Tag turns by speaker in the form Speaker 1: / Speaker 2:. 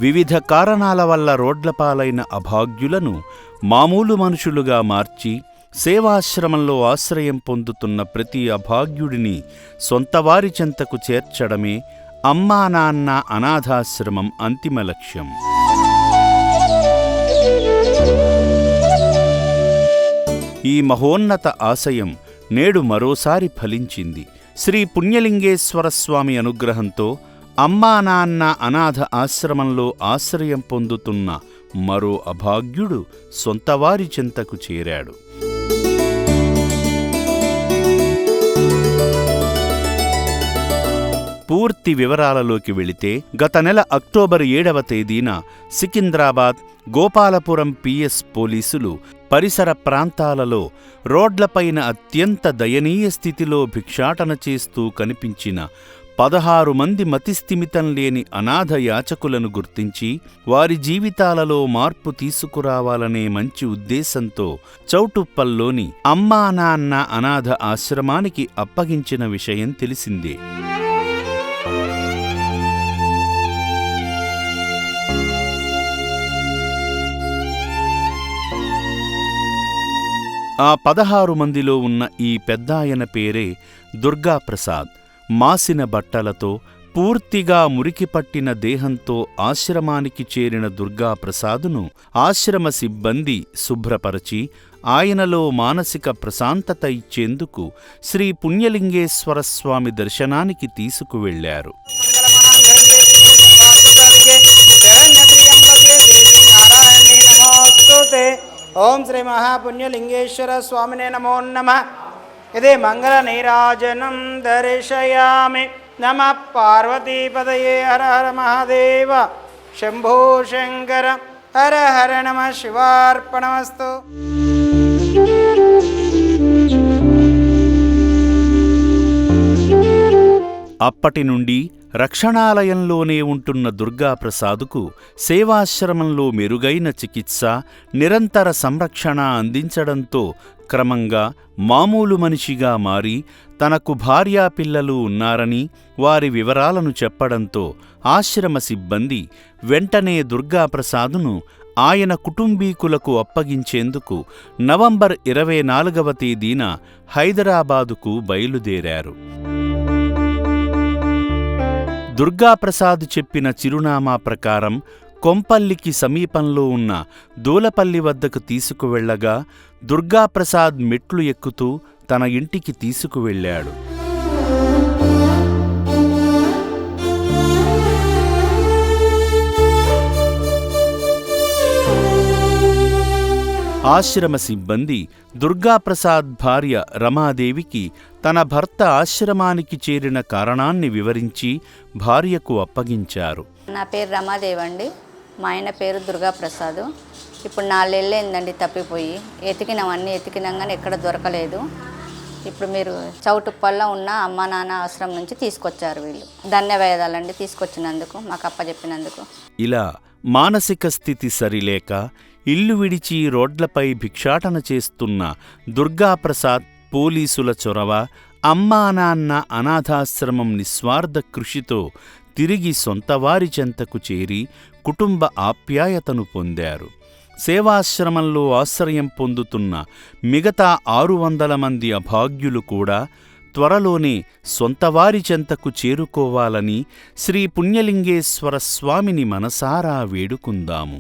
Speaker 1: వివిధ కారణాల వల్ల రోడ్లపాలైన అభాగ్యులను మామూలు మనుషులుగా మార్చి సేవాశ్రమంలో ఆశ్రయం పొందుతున్న ప్రతి అభాగ్యుడిని సొంతవారి చెంతకు చేర్చడమే అమ్మా నాన్న అనాథాశ్రమం అంతిమ లక్ష్యం. ఈ మహోన్నత ఆశయం నేడు మరోసారి ఫలించింది. శ్రీ పుణ్యలింగేశ్వరస్వామి అనుగ్రహంతో అమ్మా నాన్న అనాథ ఆశ్రమంలో ఆశ్రయం పొందుతున్న మరో అభాగ్యుడు సొంతవారి చెంతకు చేరాడు. పూర్తి వివరాలలోకి వెళితే, గత నెల అక్టోబర్ 7వ తేదీన సికింద్రాబాద్ గోపాలపురం పిఎస్ పోలీసులు పరిసర ప్రాంతాలలో రోడ్లపైన అత్యంత దయనీయ స్థితిలో భిక్షాటన చేస్తూ కనిపించిన 16 మంది మతిస్థిమితం లేని అనాథ యాచకులను గుర్తించి వారి జీవితాలలో మార్పు తీసుకురావాలనే మంచి ఉద్దేశంతో చౌటుప్పల్లోని అమ్మా నాన్న అనాథ ఆశ్రమానికి అప్పగించిన విషయం తెలిసిందే. ఆ 16 మందిలో ఉన్న ఈ పెద్దాయన పేరే దుర్గాప్రసాద్. మాసిన బట్టలతో, పూర్తిగా మురికిపట్టిన దేహంతో ఆశ్రమానికి చేరిన దుర్గాప్రసాదును ఆశ్రమ సిబ్బంది శుభ్రపరచి ఆయనలో మానసిక ప్రశాంతత ఇచ్చేందుకు శ్రీ పుణ్యలింగేశ్వరస్వామి దర్శనానికి తీసుకువెళ్లారు.
Speaker 2: ఓం శ్రీ మహాపుణ్యలింగేశ్వర స్వామినే నమో నమః. ఇదే మంగళ నీరాజనం దర్శయామి. నమః పార్వతీపదయే. హర హర మహాదేవ శంభో శంకర. హర హర నమః శివార్పణమస్తు.
Speaker 1: అప్పటి నుండి రక్షణాలయంలోనే ఉంటున్న దుర్గాప్రసాదుకు సేవాశ్రమంలో మెరుగైన చికిత్స, నిరంతర సంరక్షణ అందించడంతో క్రమంగా మామూలు మనిషిగా మారి తనకు భార్యాపిల్లలు ఉన్నారని వారి వివరాలను చెప్పడంతో ఆశ్రమ సిబ్బంది వెంటనే దుర్గాప్రసాదును ఆయన కుటుంబీకులకు అప్పగించేందుకు నవంబర్ 24వ తేదీన హైదరాబాదుకు బయలుదేరారు. దుర్గాప్రసాద్ చెప్పిన చిరునామా ప్రకారం కొంపల్లికి సమీపంలో ఉన్న దూలపల్లి వద్దకు తీసుకువెళ్లగా దుర్గాప్రసాద్ మెట్లు ఎక్కుతూ తన ఇంటికి తీసుకువెళ్ళాడు. ఆశ్రమ సిబ్బంది దుర్గాప్రసాద్ భార్య రమాదేవికి తన భర్త ఆశ్రమానికి చేరిన కారణాన్ని వివరించి భార్యకు అప్పగించారు.
Speaker 3: నా పేరు రమాదేవి అండి. మా ఆయన పేరు దుర్గాప్రసాద్. ఇప్పుడు 4 ఏళ్ళైందండి తప్పిపోయి. ఎతికినామన్నీ ఎతికినాం కానీ ఎక్కడ దొరకలేదు. ఇప్పుడు మీరు చౌటుప్పల్లో ఉన్న అమ్మా నాన్న ఆశ్రమం నుంచి తీసుకొచ్చారు వీళ్ళు. ధన్యవాదాలండి తీసుకొచ్చినందుకు, మాకు అప్పచెప్పినందుకు.
Speaker 1: ఇలా మానసిక స్థితి సరిలేక ఇల్లు విడిచి రోడ్లపై భిక్షాటన చేస్తున్న దుర్గాప్రసాద్ పోలీసుల చొరవ, అమ్మా నాన్న అనాథాశ్రమం నిస్వార్థ కృషితో తిరిగి సొంతవారి చెంతకు చేరి కుటుంబ ఆప్యాయతను పొందారు. సేవాశ్రమంలో ఆశ్రయం పొందుతున్న మిగతా 600 మంది అభాగ్యులు కూడా త్వరలోనే సొంతవారి చెంతకు చేరుకోవాలని శ్రీ పుణ్యలింగేశ్వర స్వామిని మనసారా వేడుకుందాము.